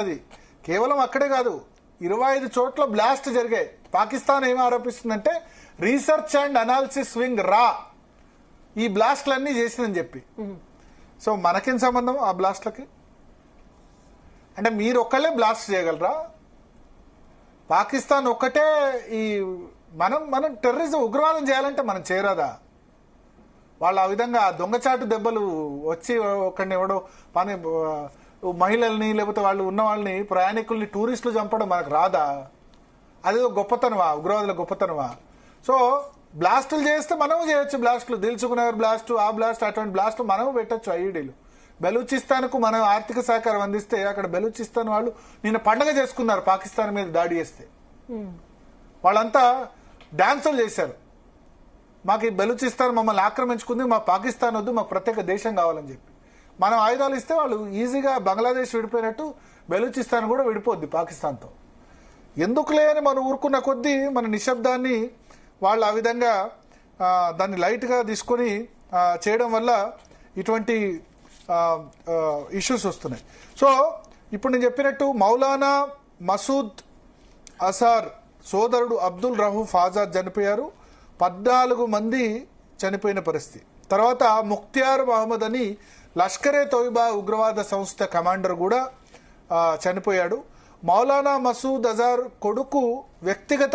అది కేవలం అక్కడే కాదు 25 చోట్ల బ్లాస్ట్ జరిగాయి. పాకిస్తాన్ ఏం ఆరోపిస్తుందంటే రీసెర్చ్ అండ్ అనాలిసిస్ వింగ్ రా ఈ బ్లాస్ట్లన్నీ చేసిందని చెప్పి. సో మనకేం సంబంధం ఆ బ్లాస్ట్లకి? అంటే మీరు ఒక్కళ్ళే బ్లాస్ట్ చేయగలరా? పాకిస్తాన్ ఒక్కటే ఈ మనం టెర్రరిజం ఉగ్రవాదం చేయాలంటే మనం చేయరాదా? వాళ్ళు ఆ విధంగా దొంగచాటు దెబ్బలు వచ్చి ఒకరిని ఎవడో పని మహిళల్ని లేకపోతే వాళ్ళు ఉన్న వాళ్ళని ప్రయాణికుల్ని టూరిస్టులు చంపడం మనకు రాదా? అదేదో గొప్పతనమా? ఉగ్రవాదుల గొప్పతనమా? సో బ్లాస్టులు చేస్తే మనము చేయొచ్చు. బ్లాస్టులు దిల్సుకునగర్ బ్లాస్ట్, ఆ బ్లాస్ట్, అటువంటి బ్లాస్ట్ మనము పెట్టచ్చు. ఐఈడీలు బెలూచిస్తాన్కు మనం ఆర్థిక సహకారం అందిస్తే అక్కడ బెలూచిస్తాన్ వాళ్ళు నిన్న పండగ చేసుకున్నారు పాకిస్తాన్ మీద దాడి చేస్తే. వాళ్ళంతా డాన్సులు చేశారు. మాకు ఈ బెలూచిస్తాన్ మమ్మల్ని ఆక్రమించుకుంది, మా పాకిస్తాన్ వద్దు, మాకు ప్రత్యేక దేశం కావాలని చెప్పి. మనం ఆయుధాలు ఇస్తే వాళ్ళు ఈజీగా బంగ్లాదేశ్ విడిపోయినట్టు బెలూచిస్తాన్ కూడా విడిపోద్ది పాకిస్తాన్తో. ఎందుకులే అని మనం ఊరుకున్న కొద్దీ మన నిశ్శబ్దాన్ని వాళ్ళు ఆ విధంగా దాన్ని లైట్గా తీసుకొని చేయడం వల్ల ఇటువంటి ఇష్యూస్ వస్తున్నాయి. సో ఇప్పుడు నేను చెప్పినట్టు మౌలానా మసూద్ అజార్ సోదరుడు అబ్దుల్ రహూఫ్ ఆజాద్ చనిపోయారు. 14 మంది చనిపోయిన పరిస్థితి. తర్వాత ముఖ్తియార్ మహమ్మద్ అని లష్కరే తోయిబా ఉగ్రవాద సంస్థ కమాండర్ కూడా చనిపోయాడు. మౌలానా మసూద్ అజార్ కొడుకు వ్యక్తిగత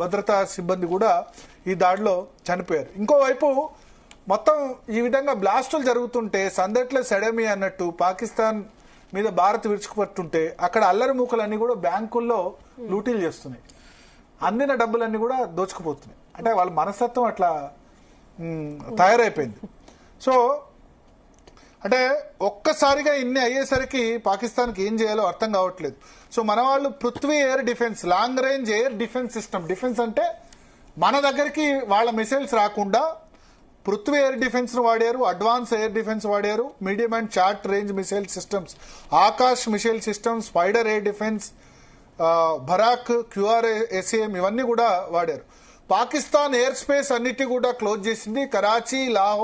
భద్రతా సిబ్బంది కూడా ఈ దాడిలో చనిపోయారు. ఇంకోవైపు మొత్తం ఈ విధంగా బ్లాస్టులు జరుగుతుంటే సందట్లే సెడమి అన్నట్టు పాకిస్తాన్ మీద భారత్ విరుచుకుపట్టుంటే అక్కడ అల్లరి మూకలన్నీ కూడా బ్యాంకుల్లో లూటీలు చేస్తున్నాయి. అందిన డబ్బులన్నీ కూడా దోచుకుపోతున్నాయి. అంటే వాళ్ళ మనస్తత్వం అట్లా తయారైపోయింది. సో అంటే ఒక్కసారిగా ఇన్ని అయ్యేసరికి పాకిస్తాన్కి ఏం చేయాలో అర్థం కావట్లేదు. సో మన వాళ్ళు Prithvi air defence, long range air defence system, defence అంటే మన దగ్గరికి వాళ్ళ మిసైల్స్ రాకుండా పృథ్వీ ఎయిర్ డిఫెన్స్ ను వాడారు, అడ్వాన్స్ ఎయిర్ డిఫెన్స్ వాడారు, medium and short range missile systems, Akash missile systems, spider air defence, Barak, QRSAM ఇవన్నీ కూడా వాడారు. పాకిస్తాన్ ఎయిర్ స్పేస్ అన్నిటి కూడా క్లోజ్ చేసింది. కరాచీ, లాహోర్